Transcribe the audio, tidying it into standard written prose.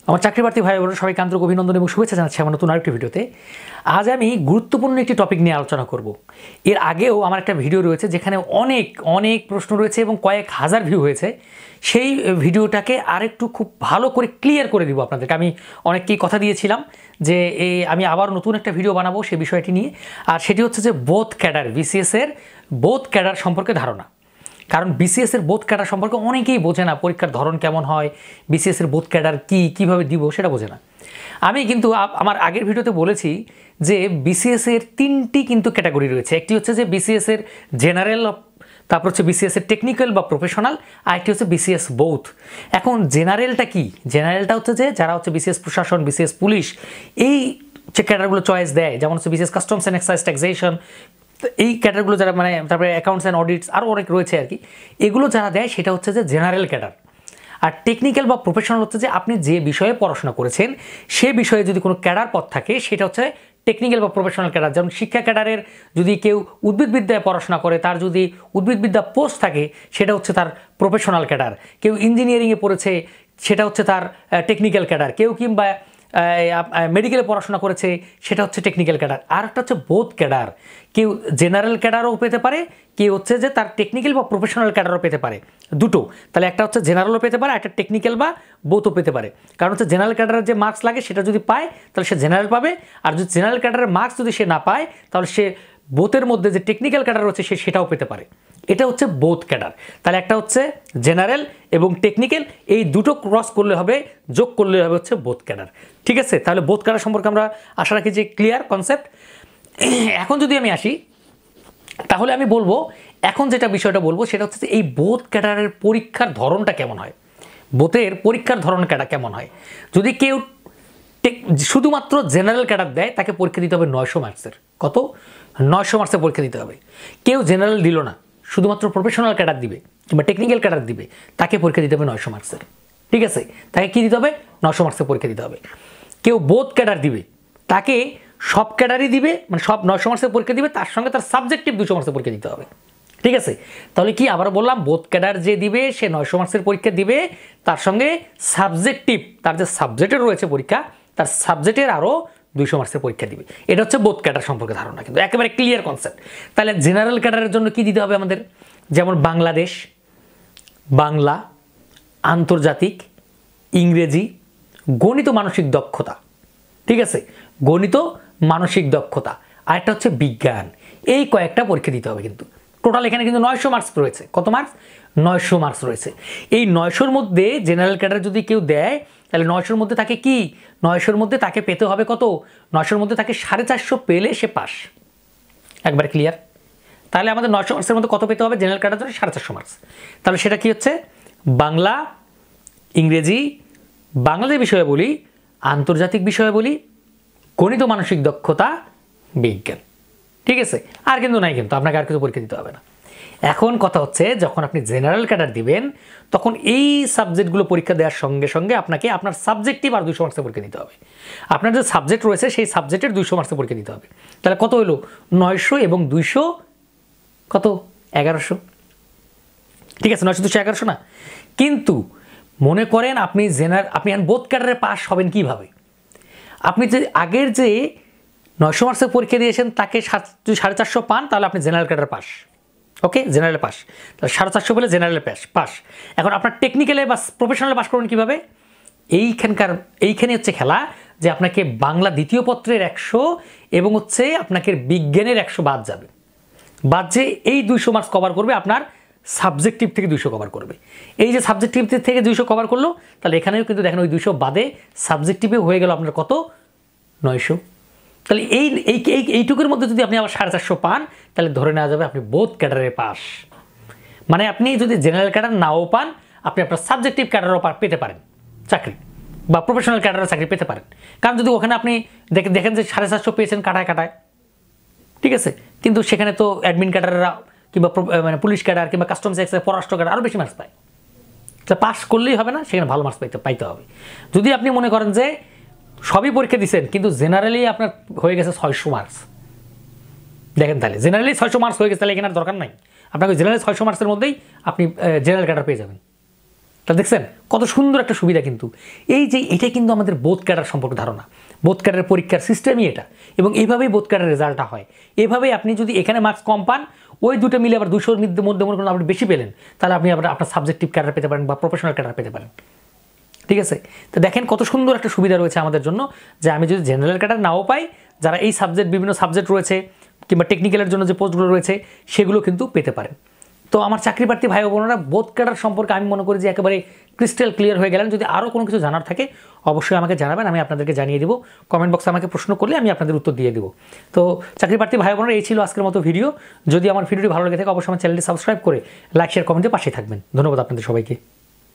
আমার চাকরি প্রার্থী ভাই বোনেরা সবাইকে আন্তরিক অভিনন্দন এবং শুভেচ্ছা জানাচ্ছি আমার নতুন আরেকটি ভিডিওতে। আজ আমি গুরুত্বপূর্ণ একটি টপিক নিয়ে আলোচনা করব। এর আগেও আমার একটা ভিডিও রয়েছে যেখানে অনেক প্রশ্ন রয়েছে এবং কয়েক হাজার ভিউ হয়েছে। সেই ভিডিওটাকে আরেকটু খুব ভালো করে ক্লিয়ার করে দিব আপনাদেরকে। আমি অনেককেই কথা দিয়েছিলাম যে আমি আবার নতুন একটা ভিডিও বানাবো সেই বিষয়টি নিয়ে, আর সেটি হচ্ছে যে বোথ ক্যাডার, বিসিএসের বোথ ক্যাডার সম্পর্কে ধারণা। কারণ বিসিএসের বোথ ক্যাডার সম্পর্কে অনেকেই বোঝে না, পরীক্ষার ধরন কেমন হয়, বিসিএসের বোথ ক্যাডার কীভাবে দিব সেটা বোঝে না। আমি কিন্তু আমার আগের ভিডিওতে বলেছি যে বিসিএসের তিনটি কিন্তু ক্যাটাগরি রয়েছে। একটি হচ্ছে যে বিসিএসের জেনারেল, তারপর হচ্ছে বিসিএসের টেকনিক্যাল বা প্রফেশনাল, আর একটি হচ্ছে বিসিএস বোথ। এখন জেনারেলটা কি? জেনারেলটা হচ্ছে যে যারা হচ্ছে বিসিএস প্রশাসন, বিসিএস পুলিশ এই যে ক্যাডারগুলো চয়েস দেয়, যেমন হচ্ছে BCS customs and excise taxation, এই ক্যাডারগুলো যারা তারপরে অ্যাকাউন্টস অ্যান্ড অডিটস আরও অনেক রয়েছে আর কি, এগুলো যারা দেয় সেটা হচ্ছে যে জেনারেল ক্যাডার। আর টেকনিক্যাল বা প্রফেশনাল হচ্ছে যে আপনি যে বিষয়ে পড়াশোনা করেছেন সে বিষয়ে যদি কোনো ক্যাডার পদ থাকে সেটা হচ্ছে টেকনিক্যাল বা প্রফেশনাল ক্যাডার। যেমন শিক্ষা ক্যাডারের যদি কেউ উদ্ভিদবিদ্যায় পড়াশোনা করে, তার যদি উদ্ভিদবিদ্যা পোস্ট থাকে সেটা হচ্ছে তার প্রফেশনাল ক্যাডার। কেউ ইঞ্জিনিয়ারিংয়ে পড়েছে সেটা হচ্ছে তার টেকনিক্যাল ক্যাডার। কেউ কিংবা মেডিকেলে পড়াশোনা করেছে সেটা হচ্ছে টেকনিক্যাল ক্যাডার। আর একটা হচ্ছে বোথ ক্যাডার, কেউ জেনারেল ক্যাডারও পেতে পারে, কেউ হচ্ছে যে তার টেকনিক্যাল বা প্রফেশনাল ক্যাডারও পেতে পারে, দুটো। তাহলে একটা হচ্ছে জেনারেলও পেতে পারে, একটা টেকনিক্যাল বা বোথও পেতে পারে। কারণ হচ্ছে জেনারেল ক্যাডারের যে মার্কস লাগে সেটা যদি পায় তাহলে সে জেনারেল পাবে, আর যদি জেনারেল ক্যাডারের মার্কস যদি সে না পায় তাহলে সে বোথের মধ্যে যে টেকনিক্যাল ক্যাডার রয়েছে সেটাও পেতে পারে। এটা হচ্ছে বোথ ক্যাডার। তাহলে একটা হচ্ছে জেনারেল এবং টেকনিক্যাল, এই দুটো ক্রস করলে হবে, যোগ করলে হবে হচ্ছে বোথ ক্যাডার। ঠিক আছে? তাহলে বোথ ক্যাডার সম্পর্কে আমরা আশা রাখি যে ক্লিয়ার কনসেপ্ট। এখন যদি আমি আসি তাহলে আমি বলবো, এখন যেটা বিষয়টা বলবো সেটা হচ্ছে যে এই বোথ ক্যাডারের পরীক্ষার ধরনটা কেমন হয়, বোথের পরীক্ষার ধরন কেমন হয়। যদি কেউ শুধুমাত্র জেনারেল ক্যাডার দেয় তাকে পরীক্ষা দিতে হবে 900 মার্কসের। কত? 900 মার্কসের পরীক্ষা দিতে হবে। কেউ জেনারেল দিল না, শুধুমাত্র প্রফেশনাল ক্যাডার দিবে কিংবা টেকনিক্যাল ক্যাডার দিবে, তাকে পরীক্ষা দিতে হবে 900 মার্কসের। ঠিক আছে? তাকে কী দিতে হবে? 900 মার্কসের পরীক্ষা দিতে হবে। কেউ বোথ ক্যাডার দিবে তাকে সব ক্যাডারই দিবে, মানে সব 900 মার্কসের পরীক্ষা দিবে, তার সঙ্গে তার সাবজেক্টিভ 200 মার্কসের পরীক্ষা দিতে হবে। ঠিক আছে? তাহলে কি আবার বললাম, বোথ ক্যাডার যে দিবে সে 900 মার্কসের পরীক্ষা দিবে, তার সঙ্গে সাবজেক্টিভ, তার যে সাবজেক্টের রয়েছে পরীক্ষা, তার সাবজেক্টের আরও 200 মার্কসের পরীক্ষা দিবে। এটা হচ্ছে বোথ ক্যাডার সম্পর্কে ধারণা, কিন্তু একেবারে ক্লিয়ার কনসেপ্ট। তাহলে জেনারেল ক্যাডারের জন্য কি দিতে হবে আমাদের? যেমন বাংলাদেশ, বাংলা, আন্তর্জাতিক, ইংরেজি, গণিত, মানসিক দক্ষতা। ঠিক আছে? গণিত, মানসিক দক্ষতা, আর একটা হচ্ছে বিজ্ঞান। এই কয়েকটা পরীক্ষা দিতে হবে। কিন্তু টোটাল এখানে কিন্তু 900 মার্কস রয়েছে। কত মার্কস? 900 মার্কস রয়েছে। এই 900-র মধ্যে জেনারেল ক্যাডার যদি কেউ দেয় তাহলে 900-র মধ্যে তাকে কি, 900-র মধ্যে তাকে পেতে হবে কত? 900-র মধ্যে তাকে 450 পেলে সে পাস। একবার ক্লিয়ার? তাহলে আমাদের 900 মার্কসের মধ্যে কত পেতে হবে জেনারেল ক্যাডার জন্য? 450 মার্কস। তাহলে সেটা কি হচ্ছে? বাংলা, ইংরেজি, বাংলাদেশ বিষয়ে বলি, আন্তর্জাতিক বিষয়ে বলি, গণিত, মানসিক দক্ষতা, বিজ্ঞান। ঠিক আছে? আর কিন্তু নাই, কিন্তু আপনাকে আর কিছু পরীক্ষা দিতে হবে না। এখন কথা হচ্ছে, যখন আপনি জেনারেল ক্যাডার দিবেন তখন এই সাবজেক্টগুলো পরীক্ষা দেওয়ার সঙ্গে সঙ্গে আপনাকে আপনার সাবজেক্টিভ আর 200 মার্কসের পরীক্ষা দিতে হবে। আপনার যে সাবজেক্ট রয়েছে সেই সাবজেক্টের 200 মার্কসের পরীক্ষা দিতে হবে। তাহলে কত হলো? 900 এবং 200 কত? 1100। ঠিক আছে? 900 200 1100 না? কিন্তু মনে করেন আপনি বোথ ক্যাডারে পাস হবেন কিভাবে? আপনি যে আগের যে 900 মার্কসের পরীক্ষা দিয়েছেন তাকে যদি 450 পান তাহলে আপনি জেনারেল ক্যাডার পাস। ওকে? জেনারেলে পাস। তাহলে 450 পেলে জেনারেলে পাস। এখন আপনার টেকনিক্যালে বা প্রফেশনালে পাস করবেন কীভাবে? এইখানে হচ্ছে খেলা, যে আপনাকে বাংলা দ্বিতীয় পত্রের 100 এবং হচ্ছে আপনাকে বিজ্ঞানের 100 বাদ যাবে। বাদ যে এই 200 মার্কস কভার করবে আপনার সাবজেক্টিভ থেকে 200 কভার করবে। এই যে সাবজেক্টিভ থেকে 200 কভার করলো, তাহলে এখানেও কিন্তু দেখেন ওই 200 বাদে সাবজেক্টিভে হয়ে গেল আপনার কত? 900। তাহলে এইটুকুর মধ্যে যদি আপনি আবার 450 পান তাহলে ধরে নেওয়া যাবে আপনি বোথ ক্যাডারে পাস। মানে আপনি যদি জেনারেল ক্যাডার নাও পান, আপনি আপনার সাবজেক্টিভ ক্যাডারও পেতে পারেন চাকরি, বা প্রফেশনাল ক্যাডারের চাকরি পেতে পারেন। কারণ যদি ওখানে আপনি দেখেন যে 750 পেয়েছেন কাটায়, ঠিক আছে, কিন্তু সেখানে তো অ্যাডমিন ক্যাডাররা কিংবা মানে পুলিশ ক্যাডার কিংবা কাস্টমস এক্সাইজ, পররাষ্ট্র ক্যাডার আরও বেশি মার্কস পায়। তাহলে পাস করলেই হবে না, সেখানে ভালো মার্কস পাইতে হবে। যদি আপনি মনে করেন যে সবই পরীক্ষা দিচ্ছেন কিন্তু জেনারেলি আপনার হয়ে গেছে 600 মার্কস, দেখেন তাহলে জেনারেলি 600 মার্কস হয়ে গেছে, তাহলে এখানে আর দরকার নাই। আপনাকে জেনারেলি 600 মার্কসের মধ্যেই আপনি জেনারেল ক্যাডার পেয়ে যাবেন। তা দেখছেন কত সুন্দর একটা সুবিধা কিন্তু এই যে এটা কিন্তু আমাদের বোথ ক্যাডার সম্পর্কে ধারণা, বোথ ক্যাডার পরীক্ষার সিস্টেমই এটা, এবং এইভাবেই বোথ ক্যাডার রেজাল্টটা হয়। এভাবেই আপনি যদি এখানে মার্কস কম পান, ওই দুটো মিলে আবার 200-র মধ্যে মনে করেন আপনি বেশি পেলেন, তাহলে আপনি আবার আপনার সাবজেক্টিভ ক্যাডার পেতে পারেন বা প্রফেশনাল ক্যাডার পেতে পারেন। ঠিক আছে, তো দেখেন কত সুন্দর একটা সুবিধা রয়েছে আমাদের জন্য, যে আমি যদি জেনারেল ক্যাডার নাও পাই, যারা এই বিভিন্ন সাবজেক্ট রয়েছে কিংবা টেকনিক্যালের জন্য যে পোস্টগুলো রয়েছে সেগুলো কিন্তু পেতে পারেন। তো আমার চাকরি প্রার্থী ভাই বোনেরা, বোথ ক্যাডার সম্পর্কে আমি মনে করি যে একেবারে ক্রিস্টাল ক্লিয়ার হয়ে গেলেন। যদি আরও কোনো কিছু জানার থাকে অবশ্যই আমাকে জানাবেন, আমি আপনাদেরকে জানিয়ে দেবো। কমেন্ট বক্সে আমাকে প্রশ্ন করলে আমি আপনাদের উত্তর দিয়ে দেবো। তো চাকরি প্রার্থী ভাই বোনেরা, এই ছিল আজকের মতো ভিডিও। যদি আমার ভিডিওটি ভালো লেগে থাকে অবশ্যই আমার চ্যানেলটি সাবস্ক্রাইব করে লাইক শেয়ার কমেন্টে পাশে থাকবেন। ধন্যবাদ আপনাদের সবাইকে।